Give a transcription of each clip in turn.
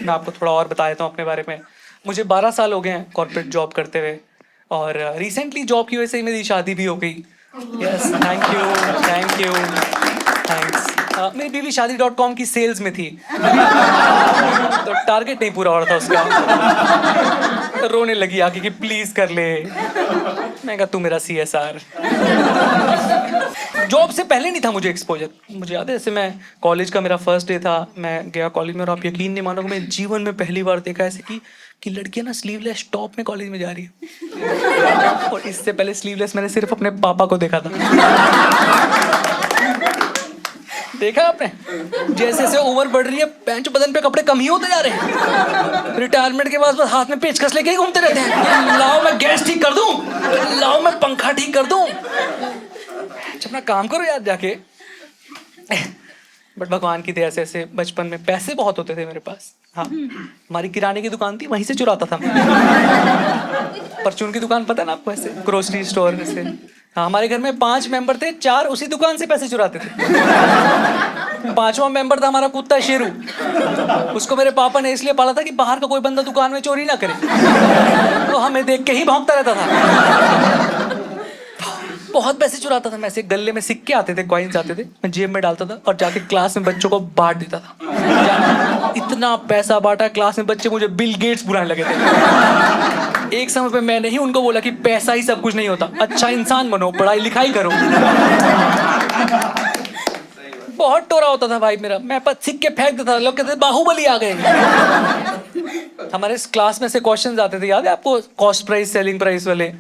मैं आपको थोड़ा और बता देता हूँ अपने बारे में। मुझे 12 साल हो गए हैं कॉर्पोरेट जॉब करते हुए, और रिसेंटली जॉब की वजह से मेरी शादी भी हो गई। Yes, thank you, thanks. मेरी बीवी शादी.com की सेल्स में थी, तो टारगेट नहीं पूरा हो रहा था उसका। रोने लगी आके कि प्लीज कर ले। मैं कहा तू मेरा CSR। जॉब से पहले नहीं था मुझे एक्सपोजर। मुझे याद है, जैसे मैं कॉलेज का मेरा फर्स्ट डे था, मैं गया कॉलेज में, और आप यकीन नहीं मानोगे, मैं जीवन में पहली बार देखा ऐसे कि लड़कियां ना स्लीवलेस टॉप में कॉलेज में जा रही है। और इससे पहले स्लीवलेस मैंने सिर्फ अपने पापा को देखा था। देखा आपने, जैसे जैसे उम्र बढ़ रही है पैंच बदन पे कपड़े कम ही होते जा रहे हैं। रिटायरमेंट के बाद बस हाथ में पेचकस लेके ही घूमते रहते हैं, लाओ मैं गैस ठीक कर दूं, लाओ मैं पंखा ठीक कर दूं। अपना काम करो यार जाके। बट भगवान की दया से ऐसे बचपन में पैसे बहुत होते थे मेरे पास। हाँ, हमारी किराने की दुकान थी, वहीं से चुराता था मैं। परचून की दुकान पता है ना आपको, ऐसे ग्रोसरी स्टोर में से। हाँ, हमारे घर में 5 मेंबर थे, 4 उसी दुकान से पैसे चुराते थे। 5वां मेंबर था हमारा कुत्ता शेरू। उसको मेरे पापा ने इसलिए पाला था कि बाहर का कोई बंदा दुकान में चोरी ना करे, तो हमें देख के ही भौंकता रहता था। बहुत पैसे चुराता था मैं। ऐसे गले में सिक्के आते थे, कॉइन्स आते थे, मैं जेब में डालता था और जाके क्लास में बच्चों को बांट देता था। इतना पैसा बांटा क्लास में, बच्चे मुझे बिल गेट्स बुलाने लगे थे। एक समय पे मैंने ही उनको बोला कि पैसा ही सब कुछ नहीं होता, अच्छा इंसान बनो, पढ़ाई लिखाई करो। बहुत टोरा होता था भाई मेरा, मैं सिक्के फेंक देता था, लोग कहते थे बाहुबली आ गए। हमारे क्लास में से क्वेश्चंस आते थे, याद है आपको, कॉस्ट प्राइस सेलिंग प्राइस वाले।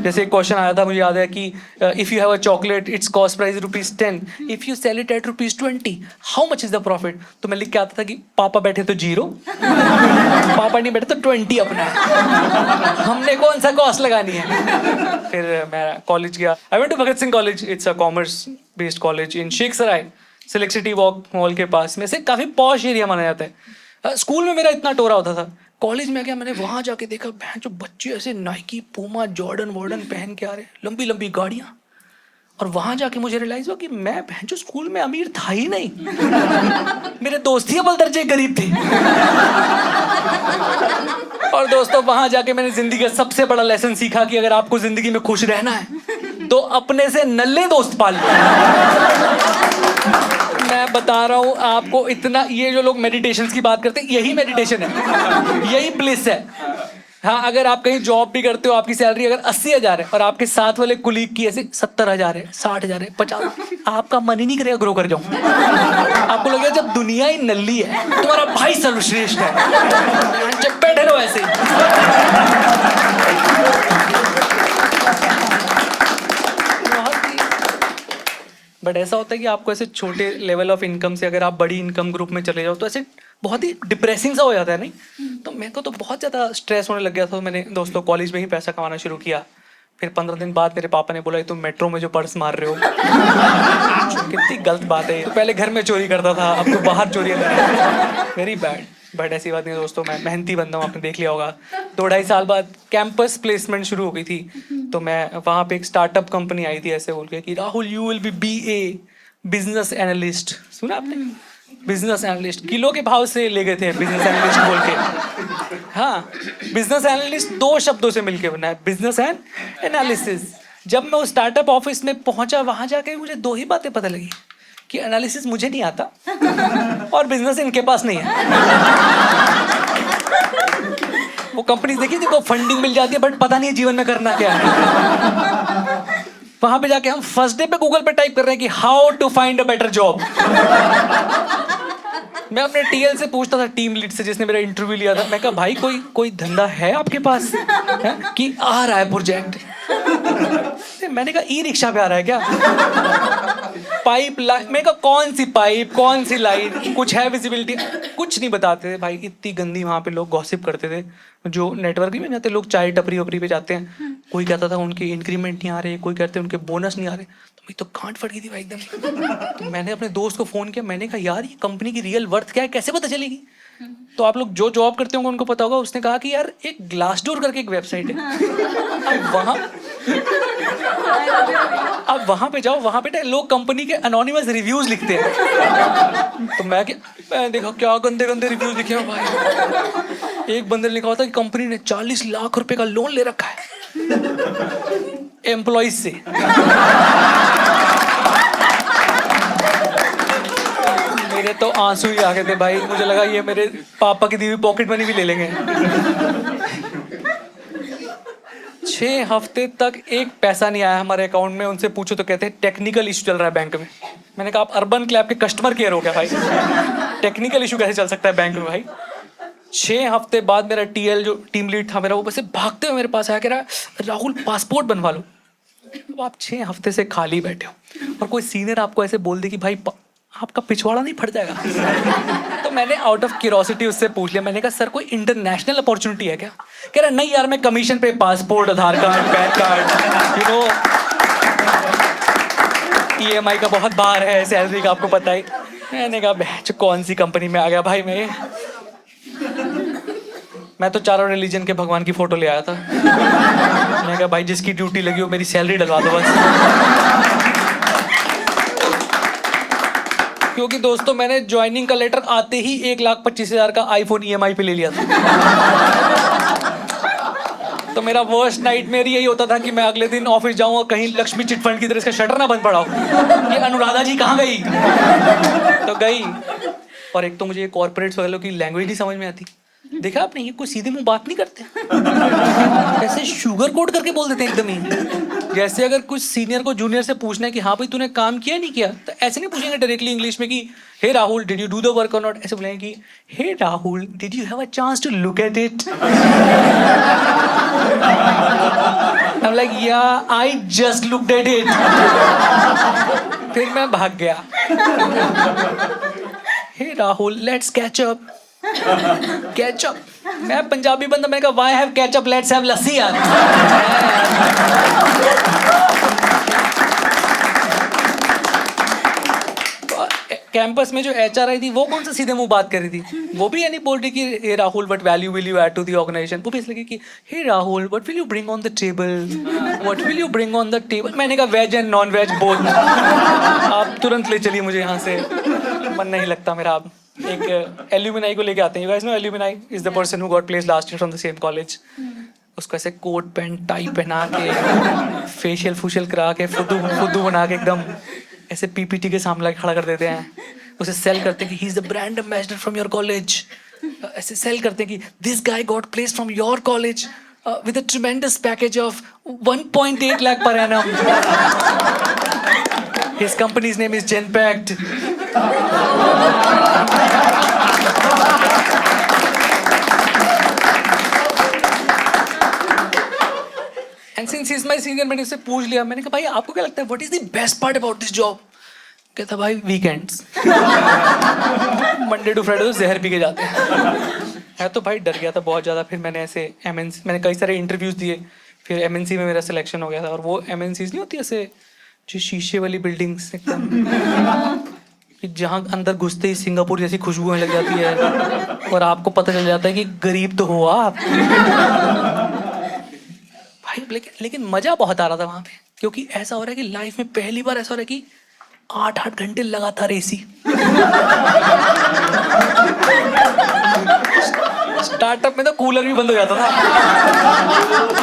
जैसे एक क्वेश्चन आया था, मुझे याद है कि if you have a chocolate it's cost price ₹10, if you sell it at ₹20 how much is the profit. तो मैं लिख के आता था कि पापा बैठे तो 0, पापा नहीं बैठे तो 20 अपना है, हमने कौन सा कॉस्ट लगानी है। फिर मैं कॉलेज गया, I went to Bhagat Singh college, it's a commerce based college in Sheikh Sarai, Select City Walk mall के पास में से, काफी पॉश एरिया माना जाता है। स्कूल में मेरा इतना टोरा होता था, कॉलेज में गया, मैंने वहां जाके देखा बहन जो बच्चे ऐसे नाइकी पूमा जॉर्डन वॉर्डन पहन के आ रहे, लंबी लंबी गाड़ियां। और वहां जाके मुझे रियलाइज हुआ कि मैं बहन जो स्कूल में अमीर था ही नहीं। मेरे दोस्त ही अव्वल दर्जे गरीब थे। और दोस्तों, वहां जाके मैंने जिंदगी का सबसे बड़ा लेसन सीखा कि अगर आपको जिंदगी में खुश रहना है तो अपने से नल्ले दोस्त पाल लो। मैं बता रहा हूं आपको, इतना, ये जो लोग मेडिटेशन की बात करते हैं, यही मेडिटेशन है, यही ब्लिस है। हाँ, अगर आप कहीं जॉब भी करते हो, आपकी सैलरी अगर 80,000 है और आपके साथ वाले कुलीग की ऐसे 70,000 है, 60,000 है, 50, आपका मन ही नहीं करेगा ग्रो कर जाऊं। आपको लगेगा जब दुनिया ही नल्ली है तुम्हारा भाई सर्वश्रेष्ठ है, जब बैठे रहो ऐसे बट ऐसा होता है कि आपको ऐसे छोटे लेवल ऑफ इनकम से अगर आप बड़ी इनकम ग्रुप में चले जाओ तो ऐसे बहुत ही डिप्रेसिंग सा हो जाता है, नहीं? तो मेरे को तो बहुत ज़्यादा स्ट्रेस होने लग गया था। मैंने दोस्तों कॉलेज में ही पैसा कमाना शुरू किया। फिर 15 दिन बाद मेरे पापा ने बोला तुम मेट्रो में जो पर्स मार रहे हो कितनी गलत बात है। तो पहले घर में चोरी करता था, अब तो बाहर चोरी कर रहा है, वेरी बैड। बट ऐसी बात नहीं दोस्तों, मैं मेहनती बंदा हूँ, आपने देख लिया होगा। 2-2.5 साल बाद कैंपस प्लेसमेंट शुरू हो गई थी, तो मैं वहाँ पे एक स्टार्टअप कंपनी आई थी, ऐसे बोल के कि Rahul you will be BA business analyst. सुना आपने? बिजनेस एनालिस्ट, किलो के भाव से ले गए थे बिजनेस एनालिस्ट बोल के। हाँ, बिजनेस एनालिस्ट 2 शब्दों से मिलके बना है, बिजनेस एंड एनालिसिस। जब मैं उस स्टार्टअप ऑफिस में पहुंचा, वहां जाके मुझे 2 ही बातें पता लगी कि एनालिसिस मुझे नहीं आता और बिजनेस इनके पास नहीं है। वो कंपनी देखी जिनको फंडिंग मिल जाती है बट पता नहीं है जीवन में करना क्या है। वहां पे जाके हम फर्स्ट डे पे गूगल पे टाइप कर रहे हैं कि how to find a better job. मैं अपने TL से पूछता था, टीम लीड से जिसने मेरा इंटरव्यू लिया था, मैं कहा भाई कोई धंधा है आपके पास है? कि आ रहा है प्रोजेक्ट। मैंने कहा ई-रिक्शा पे आ रहा है क्या? पाइप लाइन, मैं कहा कौन सी पाइप कौन सी लाइन, कुछ है विजिबिलिटी? कुछ नहीं बताते थे भाई, इतनी गंदी वहाँ पे लोग गॉसिप करते थे। जो नेटवर्क में जाते लोग, चाय टपरी वपरी पे जाते हैं, कोई कहता था उनके इंक्रीमेंट नहीं आ रहे, कोई कहते उनके बोनस नहीं आ रहे, तो मैं तो गांठ फट गई थी भाई एकदम। तो मैंने अपने दोस्त को फ़ोन किया, मैंने कहा यार ये कंपनी की रियल वर्थ क्या है, कैसे पता चलेगी? तो आप लोग जो जॉब करते होंगे उनको पता होगा, उसने कहा कि यार एक ग्लासडोर करके एक वेबसाइट है, अब वहां पे जाओ, वहां पे लोग कंपनी के अनोनिमस रिव्यूज लिखते हैं। तो मैं देखा क्या गंदे गंदे रिव्यूज लिखे हैं भाई। एक बंदे ने लिखा होता कि कंपनी ने 40 लाख रुपए का लोन ले रखा है एम्प्लॉइज से। मेरे तो आंसू ही आ गए थे भाई, मुझे लगा ये मेरे पापा की दी हुई पॉकेट मनी भी ले लेंगे। 6 हफ्ते तक एक पैसा नहीं आया हमारे अकाउंट में। उनसे पूछो तो कहते हैं टेक्निकल इशू चल रहा है बैंक में। मैंने कहा आप अर्बन क्लैब के कस्टमर केयर हो क्या भाई, टेक्निकल इशू कैसे चल सकता है बैंक में भाई। 6 हफ्ते बाद मेरा टीएल जो टीम लीड था मेरा, वो बस भागते हुए मेरे पास आया, कह रहा राहुल पासपोर्ट बनवा लो। तो आप 6 हफ्ते से खाली बैठे हो और कोई सीनियर आपको ऐसे बोल दे कि भाई आपका पिछवाड़ा नहीं फट जाएगा। तो मैंने आउट ऑफ क्यूरोसिटी उससे पूछ लिया, मैंने कहा सर कोई इंटरनेशनल अपॉर्चुनिटी है क्या? कह रहा नहीं यार, मैं कमीशन पे passport, Aadhaar card, pan card, you know EMI का बहुत भार है, सैलरी का आपको पता ही। मैंने कहा बैच कौन सी कंपनी में आ गया भाई मैं तो चारों रिलीजन के भगवान की फोटो ले आया था। मैंने कहा भाई जिसकी ड्यूटी लगी हो मेरी सैलरी डलवा दो बस। क्योंकि दोस्तों मैंने ज्वाइनिंग का लेटर आते ही 1,25,000 का आईफोन EMI पे ले लिया था। तो मेरा वर्स्ट नाइटमेयर यही होता था कि मैं अगले दिन ऑफिस जाऊं और कहीं लक्ष्मी चिट फंड की तरह इसका शटर ना बंद पड़ा हो, ये अनुराधा जी कहाँ गई। तो गई, और एक तो मुझे कॉर्पोरेट्स वगैरह की लैंग्वेज नहीं समझ में आती। देखा आपने, ये कोई सीधे मुंह बात नहीं करते, ऐसे शुगर कोट करके बोल देते हैं एकदम ही। जैसे अगर कुछ सीनियर को जूनियर से पूछना है कि हाँ भाई तूने काम किया नहीं किया, तो ऐसे नहीं पूछेंगे डायरेक्टली इंग्लिश में कि hey Rahul did you do the work और नॉट। ऐसे बोलेंगे कि hey Rahul did you have a chance to look at it. I'm like yeah I just looked at it। फिर मैं भाग गया। Hey Rahul let's catch up. Ketchup, मैं पंजाबी बंदा, मैंने कहा why have ketchup, let's have lassi यार। कैंपस में जो HR आई थी वो कौन सा सीधे मुंह बात कर रही थी, वो भी यानी बोल रही कि hey Rahul what value will you add to the organisation. वो भी इसलिए कि hey Rahul what will you bring on the table, what will you bring on the table. मैंने कहा veg and non veg both. आप तुरंत ले चलिए मुझे यहाँ से, मन नहीं लगता मेरा। आप एक एल्यूमिनाई को लेके आते हैं, you guys know alumni is the person who got placed last year from the same college. उसको ऐसे कोट पैंट टाई पहना के, फेशियल फूशियल करा के, फुद्दू बना के एकदम ऐसे PPT के सामने खड़ा कर देते हैं। उसे सेल करते हैं कि he is the brand ambassador from your college. ऐसे सेल करते हैं कि this guy got placed from your college with a ट्रेमेंडस package of 1.8 lakh per annum. His company's name is Genpact। And since he's my senior, मैंने उससे पूछ लिया, मैंने कहा भाई आपको क्या लगता है what is the best part about this job? कहता भाई वीकेंड्स। मंडे टू फ्राइडे तो जहर पी के जाते हैं। तो भाई डर गया था बहुत ज़्यादा। फिर मैंने ऐसे MNC, मैंने कई सारे इंटरव्यूज दिए, फिर MNC में मेरा सिलेक्शन हो गया था। और वो MNCs नहीं होती ऐसे जो शीशे वाली बिल्डिंग्स एकदम, जहाँ अंदर घुसते ही सिंगापुर जैसी खुशबू लग जाती है और आपको पता चल जाता है कि गरीब तो हो आप भाई। लेकिन मजा बहुत आ रहा था वहाँ पे, क्योंकि ऐसा हो रहा है कि लाइफ में पहली बार ऐसा हो रहा है कि 8-8 घंटे लगातार AC। स्टार्टअप में तो कूलर भी बंद हो जाता था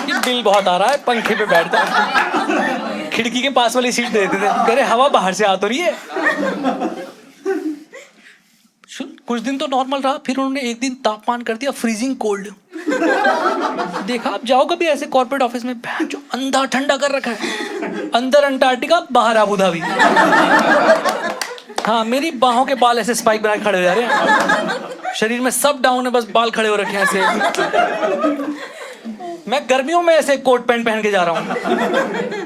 कि बिल बहुत आ रहा है, पंखे पे बैठता है, खिड़की के पास वाली सीट दे देते थे, कह रहे हवा बाहर से आ तो रही है। कुछ दिन तो नॉर्मल रहा, फिर उन्होंने एक दिन तापमान कर दिया फ्रीजिंग कोल्ड। देखा आप जाओ कभी ऐसे कॉर्पोरेट ऑफिस में, जो अंधा ठंडा कर रखा है, अंदर अंटार्कटिका बाहर अबू धाबी। हाँ मेरी बाहों के बाल ऐसे स्पाइक बना के खड़े हो जा रहे हैं, शरीर में सब डाउन है, बस बाल खड़े हो रखे हैं ऐसे। मैं गर्मियों में ऐसे कोट पैंट पहन के जा रहा हूँ।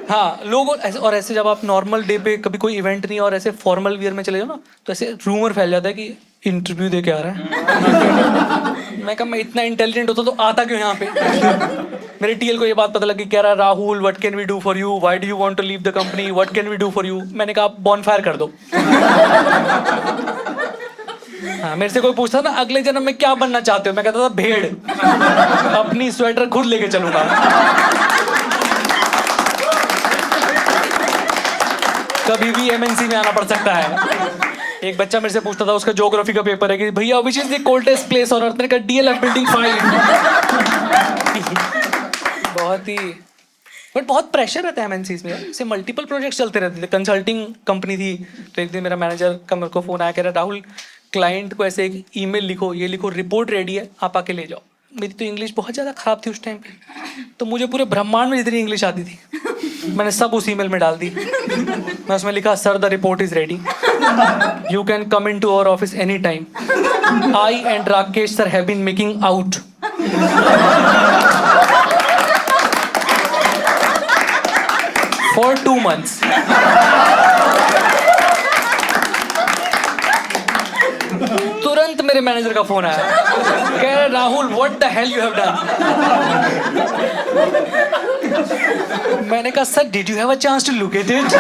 हाँ लोग ऐसे, और ऐसे जब आप नॉर्मल डे पे कभी कोई इवेंट नहीं और ऐसे फॉर्मल वियर में चले जाओ ना, तो ऐसे रूमर फैल जाता है कि इंटरव्यू दे के आ रहा है। मैं कहा मैं इतना इंटेलिजेंट होता तो आता क्यों यहाँ पे। मेरे TL को ये बात पता लगी, कह रहा Rahul what can we do for you, why do you want to leave the company, what can we do for you. मैंने कहा आप बॉनफायर कर दो। हाँ, मेरे से कोई पूछता ना अगले जन्म में क्या बनना चाहते हो, मैं कहता था भेड़। अपनी स्वेटर खुद लेके चलूंगा। कभी भी एमएनसी में आना पड़ सकता है। एक बच्चा मेरे से पूछता था, उसका ज्योग्राफी का पेपर है, कि भैया which is the coldest place on earth. मैंने कहा डीएलएफ बिल्डिंग 5। बहुत ही बट बहुत प्रेशर रहता है एमएनसीज में। इससे मल्टीपल प्रोजेक्ट्स चलते रहते थे। कंसल्टिंग कंपनी थी, तो एक दिन मेरा मैनेजर का मेरे को फोन आया, कह रहा राहुल क्लाइंट को ऐसे एक ईमेल लिखो, ये लिखो रिपोर्ट रेडी है, आप आके ले जाओ। मेरी तो इंग्लिश बहुत ज़्यादा ख़राब थी उस टाइम पे, तो मुझे पूरे ब्रह्मांड में जितनी इंग्लिश आती थी मैंने सब उस ईमेल में डाल दी। मैं उसमें लिखा, sir the report is ready, you can come in to our office any time. I and Rakesh sir have been making out for 2 months। तुरंत मेरे मैनेजर का फोन आया, कह रहे Rahul what the hell you have done. मैंने कहा sir did you have a chance to look at it.